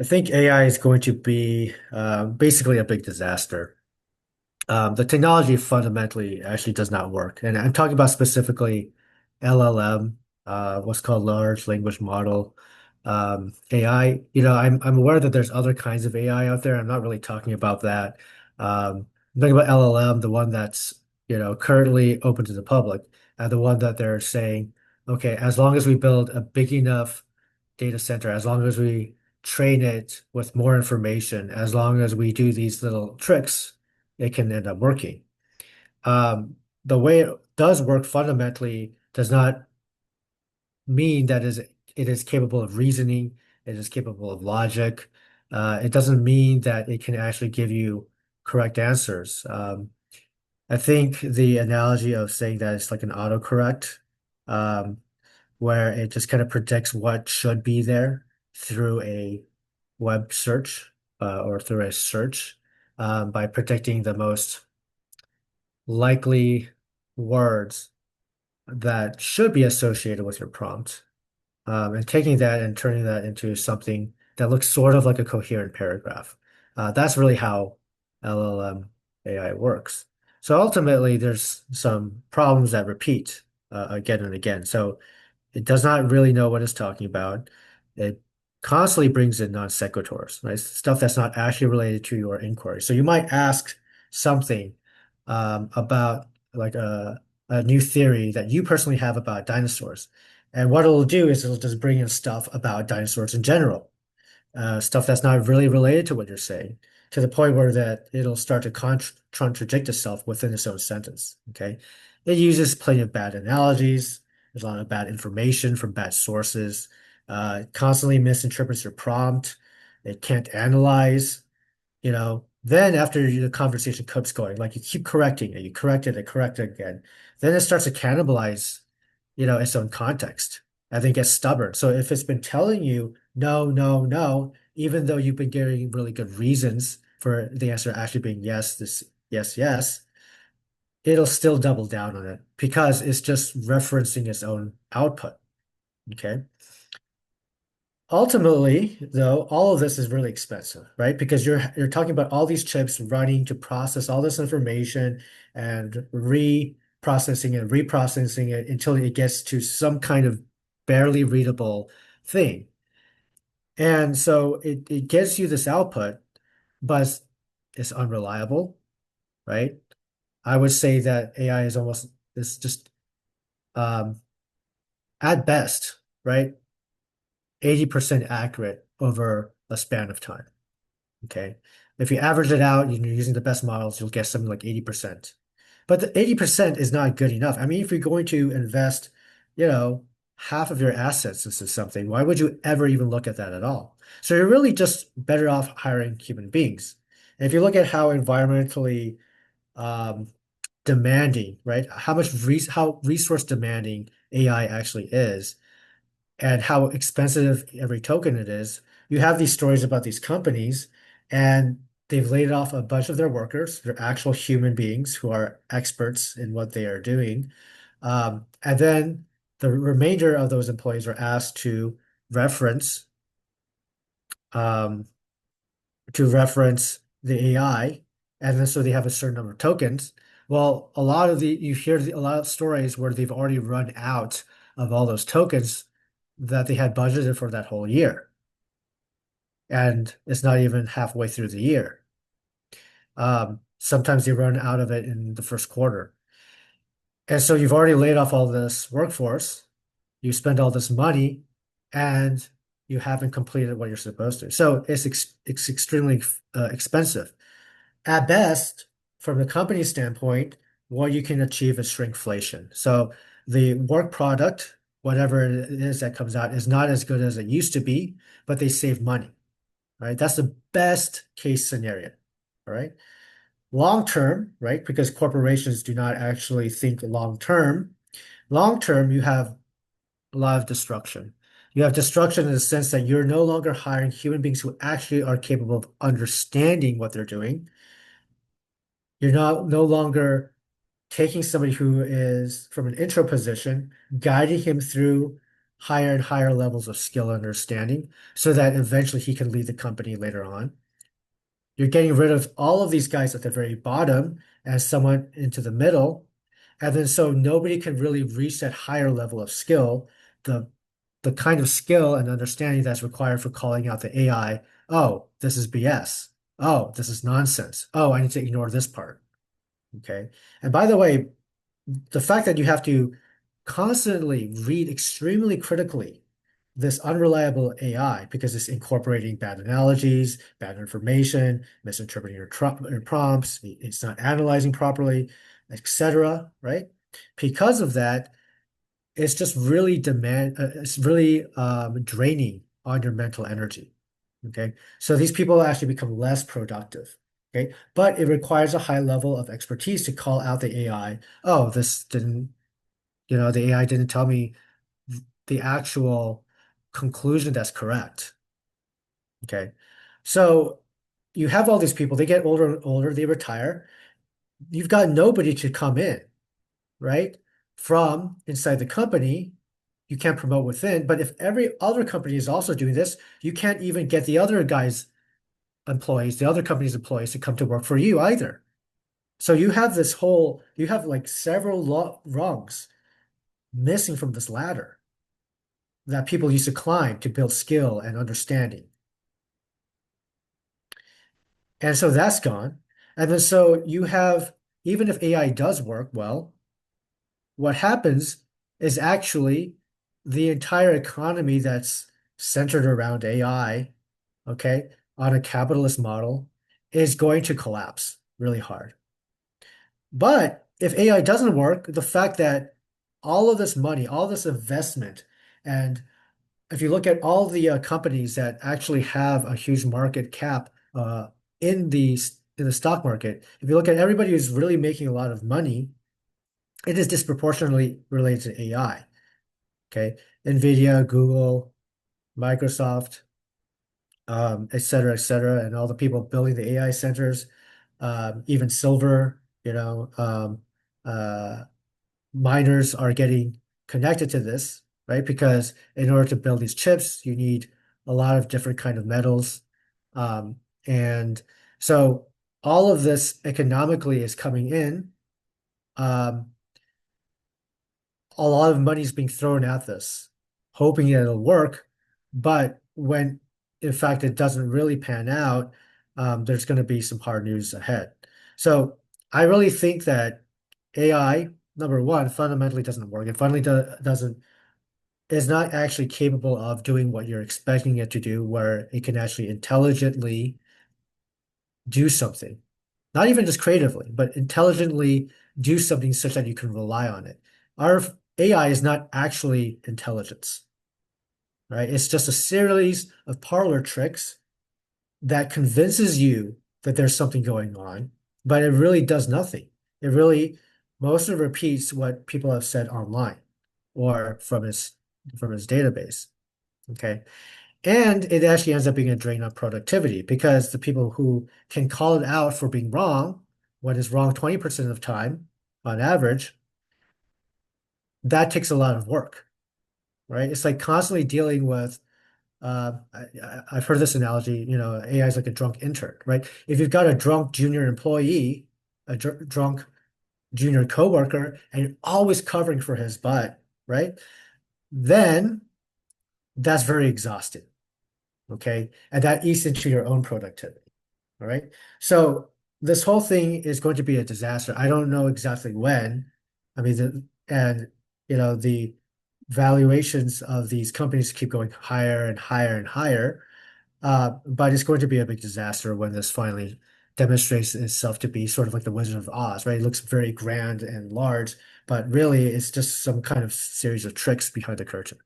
I think AI is going to be basically a big disaster. The technology fundamentally actually does not work. And I'm talking about specifically LLM, what's called large language model, AI. I'm aware that there's other kinds of AI out there. I'm not really talking about that. I'm talking about LLM, the one that's, currently open to the public, and the one that they're saying, okay, as long as we build a big enough data center, as long as we train it with more information, as long as we do these little tricks, it can end up working. The way it does work fundamentally does not mean that it is capable of reasoning, it is capable of logic. It doesn't mean that it can actually give you correct answers. I think the analogy of saying that it's like an autocorrect, um, where it just kind of predicts what should be there through a web search or through a search by predicting the most likely words that should be associated with your prompt, and taking that and turning that into something that looks sort of like a coherent paragraph. That's really how LLM AI works. So ultimately, there's some problems that repeat again and again. So it does not really know what it's talking about. It constantly brings in non sequiturs, right? Stuff that's not actually related to your inquiry. So you might ask something about like a new theory that you personally have about dinosaurs. And what it'll do is it'll just bring in stuff about dinosaurs in general, stuff that's not really related to what you're saying, to the point where that it'll start to contradict itself within its own sentence. Okay, it uses plenty of bad analogies. There's a lot of bad information from bad sources. It constantly misinterprets your prompt. It can't analyze. Then after the conversation keeps going, like you keep correcting it, you correct it, and correct it again. Then it starts to cannibalize, its own context. I think gets stubborn. So if it's been telling you no, no, no, even though you've been getting really good reasons for the answer actually being yes, this, yes, yes, it'll still double down on it because it's just referencing its own output. Okay. Ultimately, though, all of this is really expensive, right? Because you're talking about all these chips running to process all this information and reprocessing it until it gets to some kind of barely readable thing. And so it gives you this output, but it's unreliable, right? I would say that AI is just um, at best, right, 80% accurate over a span of time. Okay. If you average it out and you're using the best models, you'll get something like 80%. But the 80% is not good enough. I mean, if you're going to invest, you know, half of your assets into something, why would you ever even look at that at all? So you're really just better off hiring human beings. And if you look at how environmentally um, demanding, right? How resource demanding AI actually is, and how expensive every token it is. You have these stories about these companies, and they've laid off a bunch of their workers. They're actual human beings who are experts in what they are doing. And then the remainder of those employees are asked reference um, to reference the AI, and then so they have a certain number of tokens. Well, you hear a lot of stories where they've already run out of all those tokens that they had budgeted for that whole year, and it's not even halfway through the year. Sometimes they run out of it in the first quarter. And so you've already laid off all this workforce, you spend all this money, and you haven't completed what you're supposed to. So it's extremely expensive. At best, from the company standpoint, what you can achieve is shrinkflation. So the work product, whatever it is that comes out, is not as good as it used to be, but they save money, right? That's the best case scenario, all right? Long term, right? Because corporations do not actually think long term. Long term, you have a lot of destruction. You have destruction in the sense that you're no longer hiring human beings who actually are capable of understanding what they're doing. You're not no longer taking somebody who is from an intro position, guiding him through higher and higher levels of skill and understanding so that eventually he can lead the company later on. You're getting rid of all of these guys at the very bottom and someone into the middle. And then so nobody can really reach that higher level of skill, the the kind of skill and understanding that's required for calling out the AI. Oh, this is BS. Oh, this is nonsense. Oh, I need to ignore this part. Okay. And by the way, the fact that you have to constantly read extremely critically this unreliable AI because it's incorporating bad analogies, bad information, misinterpreting your prompts, it's not analyzing properly, etc. Right? Because of that, it's just really it's really draining on your mental energy. Okay, so these people actually become less productive. Okay, but it requires a high level of expertise to call out the AI. Oh, this didn't, the AI didn't tell me the actual conclusion that's correct. Okay. So you have all these people, they get older and older, they retire. You've got nobody to come in, right? From inside the company. You can't promote within. But if every other company is also doing this, you can't even get the other guys' employees, the other company's employees to come to work for you either. So you have like several rungs missing from this ladder that people used to climb to build skill and understanding. And so that's gone. And then so you have, even if AI does work well, what happens is actually the entire economy that's centered around AI, okay, on a capitalist model is going to collapse really hard. But if AI doesn't work, the fact that all of this money, all this investment, and if you look at all the companies that actually have a huge market cap in the stock market, if you look at everybody who's really making a lot of money, it is disproportionately related to AI. Okay, NVIDIA, Google, Microsoft, et cetera, and all the people building the AI centers, even silver, uh, miners are getting connected to this, right? Because in order to build these chips, you need a lot of different kind of metals. And so all of this economically is coming in. Um, a lot of money is being thrown at this, hoping that it'll work. But when in fact it doesn't really pan out, there's going to be some hard news ahead. So I really think that AI, number one, fundamentally doesn't work. It fundamentally doesn't is not actually capable of doing what you're expecting it to do, where it can actually intelligently do something. Not even just creatively, but intelligently do something such that you can rely on it. Our AI is not actually intelligence, right? It's just a series of parlor tricks that convinces you that there's something going on, but it really does nothing. It really mostly repeats what people have said online or from his database. Okay. And it actually ends up being a drain on productivity because the people who can call it out for being wrong, what is wrong 20% of the time on average, that takes a lot of work, right? It's like constantly dealing with, I've heard this analogy, AI is like a drunk intern, right? If you've got a drunk junior employee, a drunk junior coworker, and you're always covering for his butt, right? Then that's very exhausting, okay? And that eats into your own productivity. All right. So this whole thing is going to be a disaster. I don't know exactly when. I mean, the valuations of these companies keep going higher and higher and higher. But it's going to be a big disaster when this finally demonstrates itself to be sort of like the Wizard of Oz, right? It looks very grand and large, but really it's just some kind of series of tricks behind the curtain.